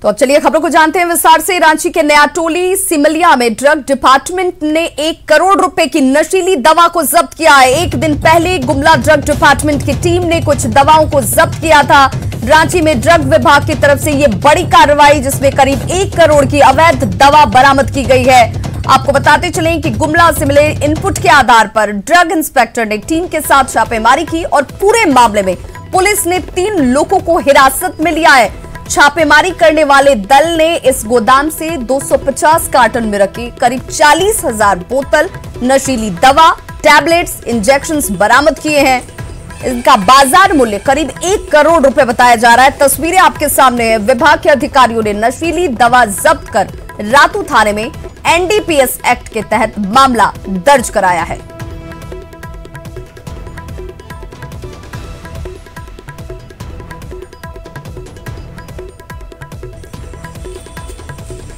तो अब चलिए खबरों को जानते हैं विस्तार से। रांची के नयाटोली सिमलिया में ड्रग डिपार्टमेंट ने 1 करोड़ रुपए की नशीली दवा को जब्त किया है। एक दिन पहले गुमला ड्रग डिपार्टमेंट की टीम ने कुछ दवाओं को जब्त किया था। रांची में ड्रग विभाग की तरफ से यह बड़ी कार्रवाई, जिसमें करीब 1 करोड़ की अवैध दवा बरामद की गई है। आपको बताते चलें कि गुमला से मिले इनपुट के आधार पर ड्रग इंस्पेक्टर ने टीम के साथ छापेमारी की और पूरे मामले में पुलिस ने 3 लोगों को हिरासत में लिया है। छापेमारी करने वाले दल ने इस गोदाम से 250 कार्टन में रखी करीब 40,000 बोतल नशीली दवा, टैबलेट्स, इंजेक्शंस बरामद किए हैं। इनका बाजार मूल्य करीब 1 करोड़ रुपए बताया जा रहा है। तस्वीरें आपके सामने हैं। विभाग के अधिकारियों ने नशीली दवा जब्त कर रातू थाने में एनडीपीएस एक्ट के तहत मामला दर्ज कराया है।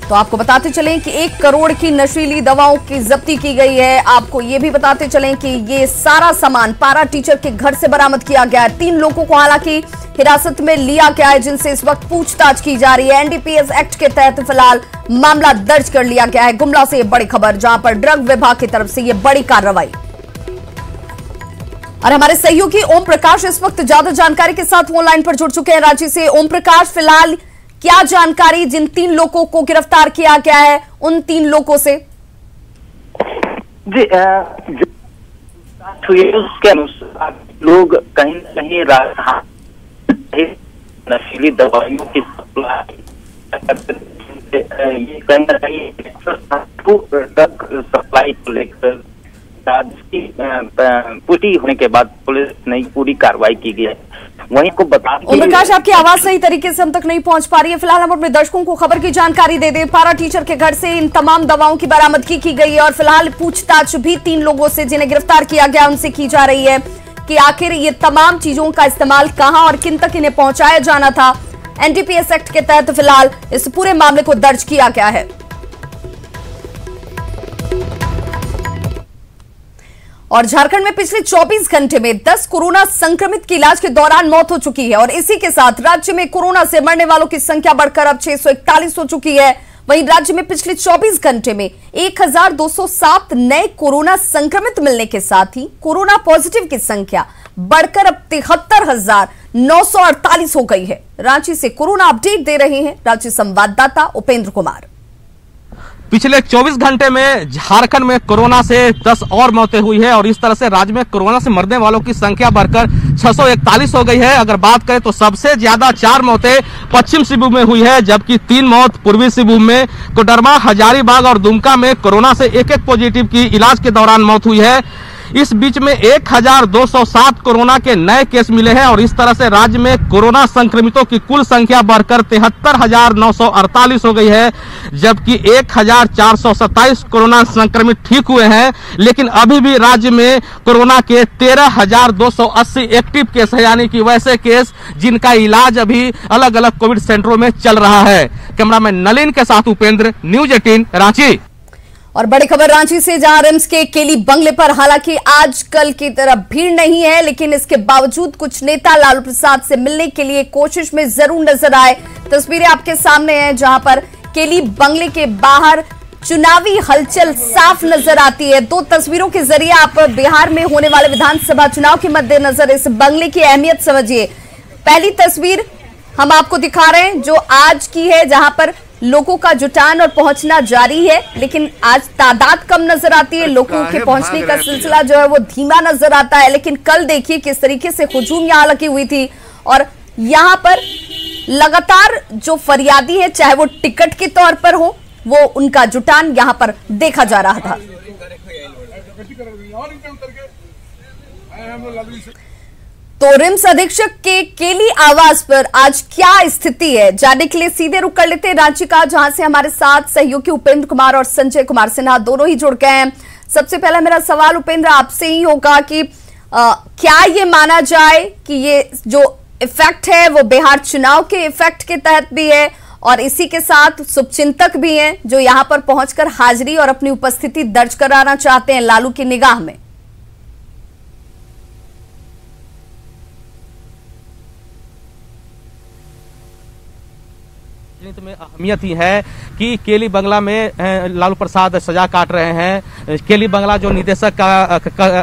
तो आपको बताते चलें कि 1 करोड़ की नशीली दवाओं की जब्ती की गई है। आपको यह भी बताते चलें कि ये सारा सामान पारा टीचर के घर से बरामद किया गया है। 3 लोगों को हालांकि हिरासत में लिया गया है, जिनसे इस वक्त पूछताछ की जा रही है। एनडीपीएस एक्ट के तहत फिलहाल मामला दर्ज कर लिया गया है। गुमला से यह बड़ी खबर, जहां पर ड्रग विभाग की तरफ से यह बड़ी कार्रवाई। और हमारे सहयोगी ओम प्रकाश इस वक्त ज्यादा जानकारी के साथ ऑनलाइन पर जुड़ चुके हैं रांची से। ओम प्रकाश, फिलहाल क्या जानकारी जिन 3 लोगों को गिरफ्तार किया गया है उन 3 लोगों से? जी, उसके अनुसार लोग कहीं न कहीं नशीली दवाइयों की सप्लाई, ये कहीं न कहीं तक सप्लाई को लेकर पुष्टि होने के बाद पुलिस ने पूरी कार्रवाई की गई है। वहीं को बता ओम प्रकाश, आपकी आवाज सही तरीके से हम तक नहीं पहुंच पा रही है। फिलहाल हम अपने दर्शकों को खबर की जानकारी दे दें। पारा टीचर के घर से इन तमाम दवाओं की बरामदगी की गई है और फिलहाल पूछताछ भी 3 लोगों से जिन्हें गिरफ्तार किया गया उनसे की जा रही है कि आखिर ये तमाम चीजों का इस्तेमाल कहां और किन तक इन्हें पहुंचाया जाना था। एनडीपीएस एक्ट के तहत फिलहाल इस पूरे मामले को दर्ज किया गया है। और झारखंड में पिछले 24 घंटे में 10 कोरोना संक्रमित की इलाज के दौरान मौत हो चुकी है और इसी के साथ राज्य में कोरोना से मरने वालों की संख्या बढ़कर अब 641 हो चुकी है। वहीं राज्य में पिछले 24 घंटे में 1207 नए कोरोना संक्रमित मिलने के साथ ही कोरोना पॉजिटिव की संख्या बढ़कर अब 73,948 हो गई है। रांची से कोरोना अपडेट दे रहे हैं रांची संवाददाता उपेंद्र कुमार। पिछले 24 घंटे में झारखंड में कोरोना से 10 और मौतें हुई है और इस तरह से राज्य में कोरोना से मरने वालों की संख्या बढ़कर 641 हो गई है। अगर बात करें तो सबसे ज्यादा 4 मौतें पश्चिम सिंहभूम में हुई है, जबकि 3 मौत पूर्वी सिंहभूम में, कोडरमा, हजारीबाग और दुमका में कोरोना से एक पॉजिटिव की इलाज के दौरान मौत हुई है। इस बीच में 1207 कोरोना के नए केस मिले हैं और इस तरह से राज्य में कोरोना संक्रमितों की कुल संख्या बढ़कर 73,948 हो गई है, जबकि 1,427 कोरोना संक्रमित ठीक हुए हैं। लेकिन अभी भी राज्य में कोरोना के 13,280 एक्टिव केस है, यानी कि वैसे केस जिनका इलाज अभी अलग अलग कोविड सेंटरों में चल रहा है। कैमरामैन नलिन के साथ उपेंद्र, न्यूज 18 रांची। और बड़ी खबर रांची से, जहां रिम्स के केली बंगले पर हालांकि आजकल की तरह भीड़ नहीं है, लेकिन इसके बावजूद कुछ नेता लालू प्रसाद से मिलने के लिए कोशिश में जरूर नजर आए। तस्वीरें आपके सामने हैं, जहां पर केली बंगले के बाहर चुनावी हलचल साफ नजर आती है। 2 तस्वीरों के जरिए आप बिहार में होने वाले विधानसभा चुनाव के मद्देनजर इस बंगले की अहमियत समझिए। पहली तस्वीर हम आपको दिखा रहे हैं जो आज की है, जहां पर लोगों का जुटान और पहुंचना जारी है, लेकिन आज तादाद कम नजर आती है। लोगों के पहुंचने का सिलसिला जो है वो धीमा नजर आता है। लेकिन कल देखिए किस तरीके से हुजूम यहां लगी हुई थी और यहां पर लगातार जो फरियादी है, चाहे वो टिकट के तौर पर हो, वो उनका जुटान यहां पर देखा जा रहा था। तो रिम्स अधीक्षक के केली आवास पर आज क्या स्थिति है, जानने के लिए सीधे रुक कर लेते हैं रांची का, जहां से हमारे साथ सहयोगी उपेंद्र कुमार और संजय कुमार सिन्हा दोनों ही जुड़ गए हैं। सबसे पहला मेरा सवाल उपेंद्र आपसे ही होगा कि क्या ये माना जाए कि ये जो इफेक्ट है वो बिहार चुनाव के इफेक्ट के तहत भी है और इसी के साथ शुभचिंतक भी हैं जो यहां पर पहुंचकर हाजिरी और अपनी उपस्थिति दर्ज कराना चाहते हैं लालू की निगाह में? राजनीति में अहमियत ही है कि केली बंगला में लालू प्रसाद सजा काट रहे हैं। केली बंगला जो निदेशक का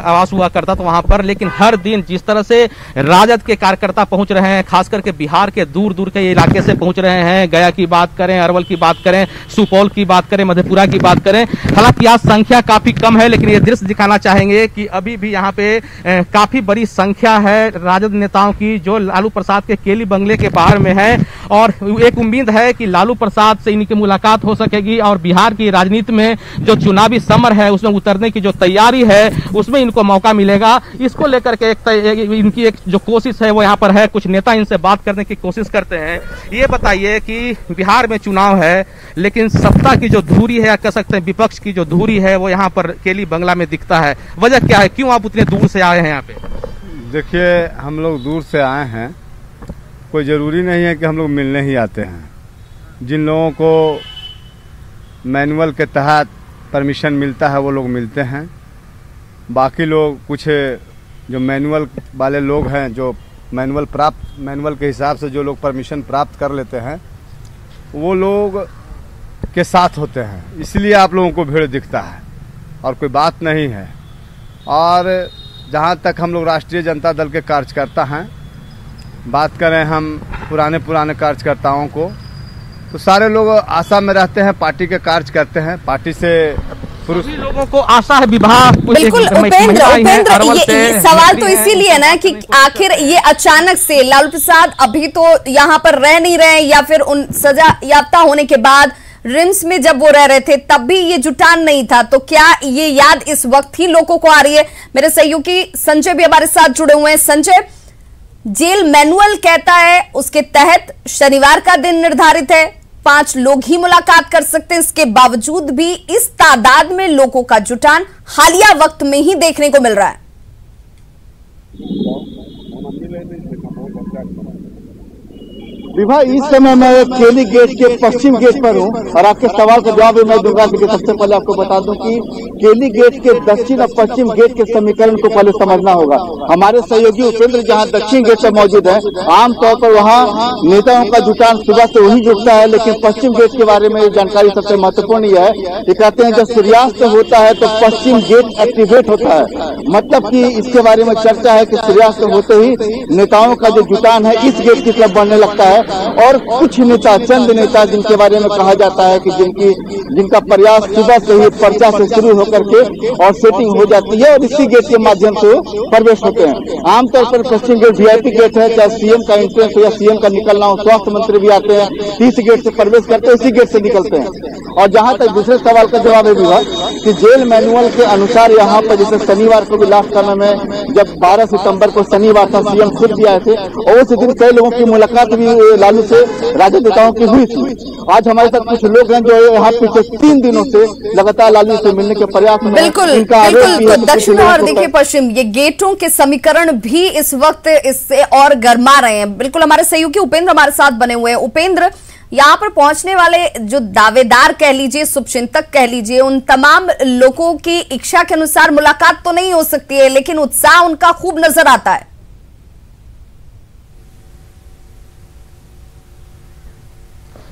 आवास हुआ करता था वहां पर, लेकिन हर दिन जिस तरह से राजद के कार्यकर्ता पहुंच रहे हैं, खास करके बिहार के दूर दूर के इलाके से पहुंच रहे हैं, गया की बात करें, अरवल की बात करें, सुपौल की बात करें, मधेपुरा की बात करें, हालांकि आज संख्या काफी कम है, लेकिन ये दृश्य दिखाना चाहेंगे कि अभी भी यहाँ पे काफी बड़ी संख्या है राजद नेताओं की जो लालू प्रसाद के केली बंगले के बाहर में है। और एक उम्मीद है कि लालू प्रसाद से इनकी मुलाकात हो सकेगी और बिहार की राजनीति में जो चुनावी समर है उसमें उतरने की जो तैयारी है उसमें इनको मौका मिलेगा। इसको लेकर के इनकी एक जो कोशिश है वो यहाँ पर है। कुछ नेता इनसे बात करने की कोशिश करते हैं। ये बताइए कि बिहार में चुनाव है, लेकिन सत्ता की जो धुरी है, कह सकते हैं विपक्ष की जो धुरी है, वो यहाँ पर केली बंगला में दिखता है। वजह क्या है, क्यों आप उतने दूर से आए हैं यहाँ पे? देखिए, हम लोग दूर से आए हैं, कोई ज़रूरी नहीं है कि हम लोग मिलने ही आते हैं। जिन लोगों को मैनुअल के तहत परमिशन मिलता है वो लोग मिलते हैं। बाकी लोग कुछ जो मैनुअल वाले लोग हैं, जो मैनुअल के हिसाब से जो लोग परमिशन प्राप्त कर लेते हैं, वो लोग के साथ होते हैं, इसलिए आप लोगों को भीड़ दिखता है और कोई बात नहीं है। और जहाँ तक हम लोग राष्ट्रीय जनता दल के कार्यकर्ता हैं, बात करें हम पुराने कार्यकर्ताओं को, तो सारे लोग आशा में रहते हैं, पार्टी के कार्य करते हैं, पार्टी से पुरुष लोगों को आशा है विवाह। बिल्कुल उपेंद्र, ये सवाल तो इसीलिए ना कि आखिर ये अचानक से लालू प्रसाद अभी तो यहाँ पर रह नहीं रहे, या फिर उन सजा याफ्ता होने के बाद रिम्स में जब वो रह रहे थे तब भी ये जुटान नहीं था, तो क्या ये याद इस वक्त ही लोगों को आ रही है? मेरे सहयोगी संजय भी हमारे साथ जुड़े हुए हैं। संजय, जेल मैनुअल कहता है उसके तहत शनिवार का दिन निर्धारित है, 5 लोग ही मुलाकात कर सकते हैं, इसके बावजूद भी इस तादाद में लोगों का जुटान हालिया वक्त में ही देखने को मिल रहा है। विभा, इस समय मैं केली गेट के पश्चिम गेट पर हूँ और आपके सवाल का जवाब मैं दूंगा। लेकिन सबसे पहले आपको बता दूं कि केली गेट के दक्षिण और पश्चिम गेट के समीकरण को पहले समझना होगा। हमारे सहयोगी उपेंद्र जहाँ दक्षिण गेट पर मौजूद है, आमतौर पर वहाँ नेताओं का जुटान सुबह से वही जुटता है, लेकिन पश्चिम गेट के बारे में जानकारी सबसे महत्वपूर्ण यह है कि कहते हैं जब सूर्यास्त होता है तो पश्चिम गेट एक्टिवेट होता है। मतलब कि इसके बारे में चर्चा है कि सूर्यास्त होते ही नेताओं का जो जुटान है इस गेट की तरफ बढ़ने लगता है। और कुछ नेता, चंद नेता जिनके बारे में कहा जाता है कि जिनका प्रयास सुबह से ही पर्चा से शुरू होकर के और सेटिंग हो जाती है और इसी गेट के माध्यम से प्रवेश होते हैं। आमतौर पर पश्चिम गेट वीआईपी गेट है, चाहे सीएम का एंट्रेंस हो या सीएम का निकलना हो, स्वास्थ्य मंत्री भी आते हैं, इस गेट से प्रवेश करते हैं, इसी गेट से निकलते हैं। और जहां तक दूसरे सवाल का जवाब है विभाग कि जेल मैनुअल के अनुसार यहाँ पर जैसे शनिवार को भी लास्ट समय में जब 12 सितंबर को शनिवार था, सीएम खुद भी आए थे और उस दिन कई लोगों की मुलाकात भी लालू से राजद नेताओं की हुई थी। आज हमारे साथ कुछ लोग हैं जो यहाँ पिछले 3 दिनों से लगातार लालू से मिलने के प्रयास में। बिल्कुल दक्षिण और देखिए पश्चिम, ये गेटों के समीकरण भी इस वक्त इससे और गर्मा रहे हैं। बिल्कुल हमारे सहयोगी उपेंद्र हमारे साथ बने हुए हैं। उपेंद्र, यहाँ पर पहुंचने वाले जो दावेदार कह लीजिए, शुभचिंतक कह लीजिए, उन तमाम लोगों की इच्छा के अनुसार मुलाकात तो नहीं हो सकती है, लेकिन उत्साह उनका खूब नजर आता है।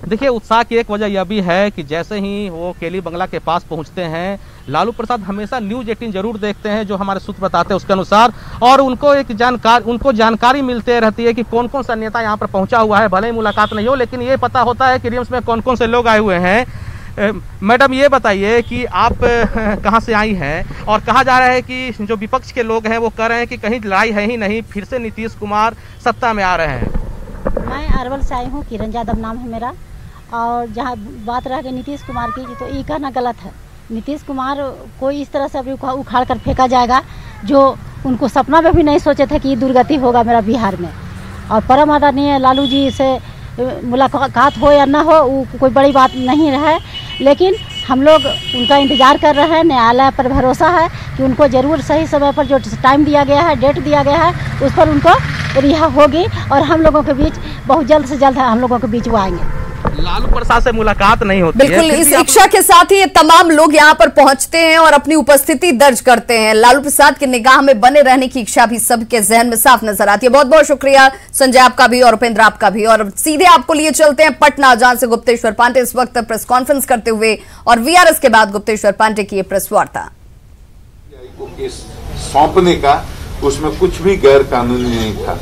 देखिए, उत्साह की एक वजह यह भी है कि जैसे ही वो केली बंगला के पास पहुंचते हैं, लालू प्रसाद हमेशा न्यूज़ 18 जरूर देखते हैं, जो हमारे सूत्र बताते हैं उसके अनुसार, और उनको जानकारी मिलते रहती है कि कौन कौन सा नेता यहाँ पर पहुंचा हुआ है। भले ही मुलाकात नहीं हो, लेकिन ये पता होता है कि रिम्स में कौन कौन से लोग आए हुए हैं। मैडम, ये बताइए कि आप कहाँ से आई हैं और कहा जा रहा है कि जो विपक्ष के लोग हैं वो कह रहे हैं कि कहीं लड़ाई है ही नहीं, फिर से नीतीश कुमार सत्ता में आ रहे हैं। मैं अरवल से आई हूँ, किरण यादव नाम है मेरा। और जहाँ बात रह गई नीतीश कुमार की, तो ये कहना गलत है। नीतीश कुमार को इस तरह से अभी उखाड़ कर फेंका जाएगा जो उनको सपना में भी नहीं सोचे थे कि दुर्गति होगा मेरा बिहार में। और परम आदरणीय लालू जी से मुलाकात हो या ना हो, वो कोई बड़ी बात नहीं है, लेकिन हम लोग उनका इंतज़ार कर रहे हैं। न्यायालय पर भरोसा है कि उनको ज़रूर सही समय पर जो टाइम दिया गया है, डेट दिया गया है, उस पर उनको रिहा होगी और हम लोगों के बीच बहुत जल्द से जल्द हम लोगों के बीच वो आएंगे। लालू प्रसाद से मुलाकात नहीं होती है। बिल्कुल, इस इच्छा के साथ ही ये तमाम लोग यहाँ पर पहुंचते हैं और अपनी उपस्थिति दर्ज करते हैं। लालू प्रसाद की निगाह में बने रहने की इच्छा भी सबके जहन में साफ नजर आती है। बहुत बहुत शुक्रिया संजय आपका भी और उपेंद्र आपका भी। और सीधे आपको लिए चलते हैं पटना, जहां से गुप्तेश्वर पांडे इस वक्त प्रेस कॉन्फ्रेंस करते हुए, और वीआरएस के बाद गुप्तेश्वर पांडे की प्रेस वार्ता। सौंपने का उसमें कुछ भी गैर कानूनी नहीं था।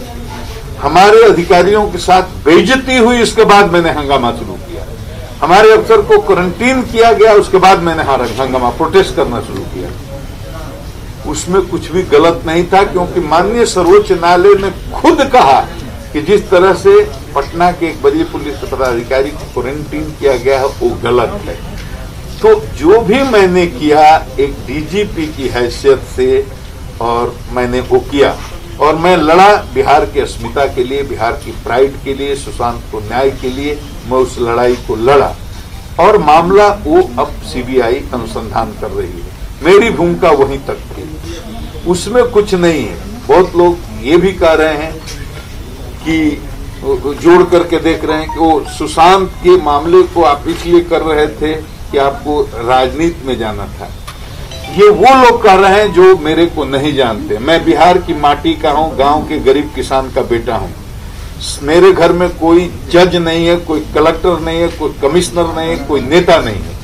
हमारे अधिकारियों के साथ बेइज्जती हुई, इसके बाद मैंने हंगामा शुरू किया। हमारे अफसर को क्वारंटीन किया गया, उसके बाद मैंने हंगामा प्रोटेस्ट करना शुरू किया। उसमें कुछ भी गलत नहीं था, क्योंकि माननीय सर्वोच्च न्यायालय ने खुद कहा कि जिस तरह से पटना के एक वरीय पुलिस पदाधिकारी को क्वारंटीन किया गया है वो गलत है। तो जो भी मैंने किया एक डीजीपी की हैसियत से, और मैंने वो किया, और मैं लड़ा बिहार की अस्मिता के लिए, बिहार की प्राइड के लिए, सुशांत को न्याय के लिए। मैं उस लड़ाई को लड़ा और मामला वो अब सीबीआई अनुसंधान कर रही है। मेरी भूमिका वहीं तक थी, उसमें कुछ नहीं है। बहुत लोग ये भी कह रहे हैं कि जोड़ करके देख रहे हैं कि वो सुशांत के मामले को आप इसलिए कर रहे थे कि आपको राजनीति में जाना था। ये वो लोग कह रहे हैं जो मेरे को नहीं जानते। मैं बिहार की माटी का हूं, गांव के गरीब किसान का बेटा हूं। मेरे घर में कोई जज नहीं है, कोई कलेक्टर नहीं है, कोई कमिश्नर नहीं है, कोई नेता नहीं है।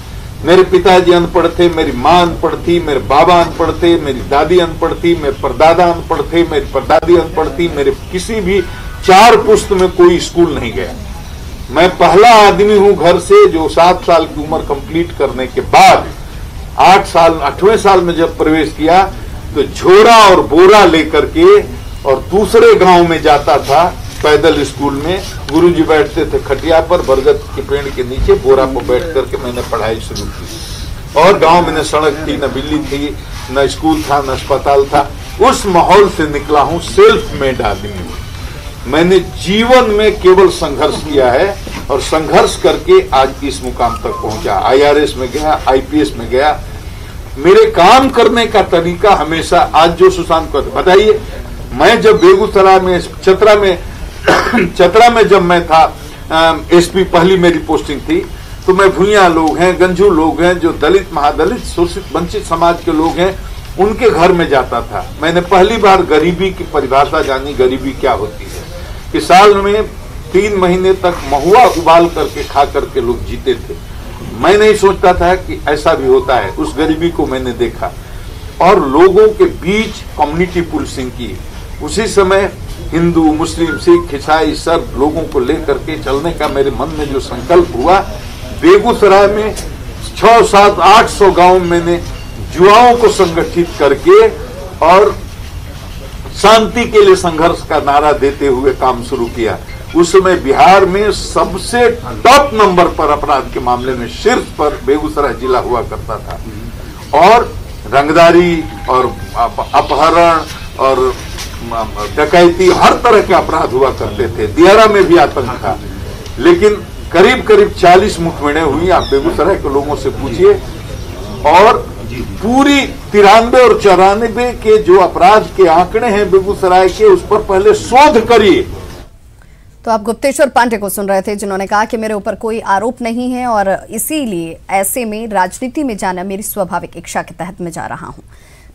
मेरे पिताजी अनपढ़ थे, मेरी माँ अनपढ़ थी, मेरे बाबा अनपढ़ थे, मेरी दादी अनपढ़ थी, मेरे परदादा अनपढ़ थे, मेरी परदादी अनपढ़ थी। मेरे किसी भी 4 पुश्त में कोई स्कूल नहीं गया। मैं पहला आदमी हूं घर से जो 7 साल की उम्र कंप्लीट करने के बाद 8वें साल में जब प्रवेश किया तो झोरा और बोरा लेकर के और दूसरे गांव में जाता था पैदल स्कूल में। गुरुजी बैठते थे खटिया पर, बरगद के पेड़ के नीचे बोरा पर बैठ करके मैंने पढ़ाई शुरू की। और गांव में न सड़क थी, न बिजली थी, न स्कूल था, न अस्पताल था। उस माहौल से निकला हूं, सेल्फ मेड आदमी। मैंने जीवन में केवल संघर्ष किया है और संघर्ष करके आज इस मुकाम तक पहुंचा। IRS में गया, IPS में गया। मेरे काम करने का तरीका हमेशा, आज जो सुशांत को बताइए, मैं जब बेगूसराय में चतरा में जब मैं था SP, पहली मेरी पोस्टिंग थी, तो मैं भूइया लोग हैं, गंजू लोग हैं, जो दलित, महादलित, शोषित, वंचित समाज के लोग हैं, उनके घर में जाता था। मैंने पहली बार गरीबी की परिभाषा जानी, गरीबी क्या होती है। कि साल में 3 महीने तक महुआ उबाल करके खा करके लोग जीते थे। मैं नहीं सोचता था कि ऐसा भी होता है। उस गरीबी को मैंने देखा और लोगों के बीच कम्युनिटी पुलिसिंग की। उसी समय हिंदू, मुस्लिम, सिख, ईसाई सब लोगों को लेकर के चलने का मेरे मन में जो संकल्प हुआ, बेगूसराय में 600, 700, 800 गांव मैंने युवाओं को संगठित करके और शांति के लिए संघर्ष का नारा देते हुए काम शुरू किया। उस समय बिहार में सबसे टॉप नंबर पर अपराध के मामले में शीर्ष पर बेगूसराय जिला हुआ करता था। और रंगदारी और अपहरण और डकैती, हर तरह के अपराध हुआ करते थे। दियारा में भी आतंक था। लेकिन करीब करीब 40 मुठभेड़ें हुई, आप बेगूसराय के लोगों से पूछिए। और पूरी 93 और 94 के जो अपराध के आंकड़े हैं बेगूसराय के, उस पर पहले शोध करिए। तो आप गुप्तेश्वर पांडे को सुन रहे थे, जिन्होंने कहा कि मेरे ऊपर कोई आरोप नहीं है और इसीलिए ऐसे में राजनीति में जाना मेरी स्वाभाविक इच्छा के तहत मैं जा रहा हूं।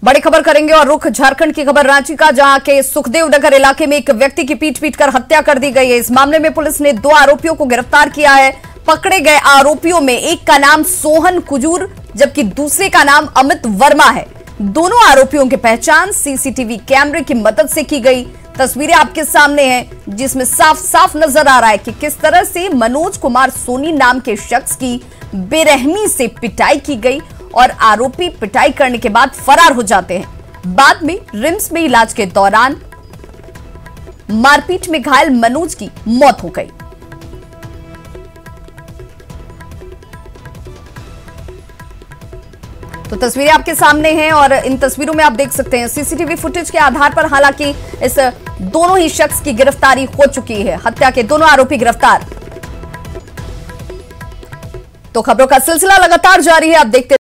बड़ी खबर करेंगे और रुख झारखंड की खबर रांची का, जहां के सुखदेव नगर इलाके में एक व्यक्ति की पीट कर हत्या कर दी गई है। इस मामले में पुलिस ने 2 आरोपियों को गिरफ्तार किया है। पकड़े गए आरोपियों में एक का नाम सोहन कुजूर जबकि दूसरे का नाम अमित वर्मा है। दोनों आरोपियों की पहचान सीसीटीवी कैमरे की मदद से की गई। तस्वीरें आपके सामने हैं, जिसमें साफ साफ नजर आ रहा है कि किस तरह से मनोज कुमार सोनी नाम के शख्स की बेरहमी से पिटाई की गई और आरोपी पिटाई करने के बाद फरार हो जाते हैं। बाद में रिम्स में इलाज के दौरान मारपीट में घायल मनोज की मौत हो गई। तो तस्वीरें आपके सामने हैं और इन तस्वीरों में आप देख सकते हैं सीसीटीवी फुटेज के आधार पर हालांकि इस दोनों ही शख्स की गिरफ्तारी हो चुकी है। हत्या के दोनों आरोपी गिरफ्तार। तो खबरों का सिलसिला लगातार जारी है, आप देखते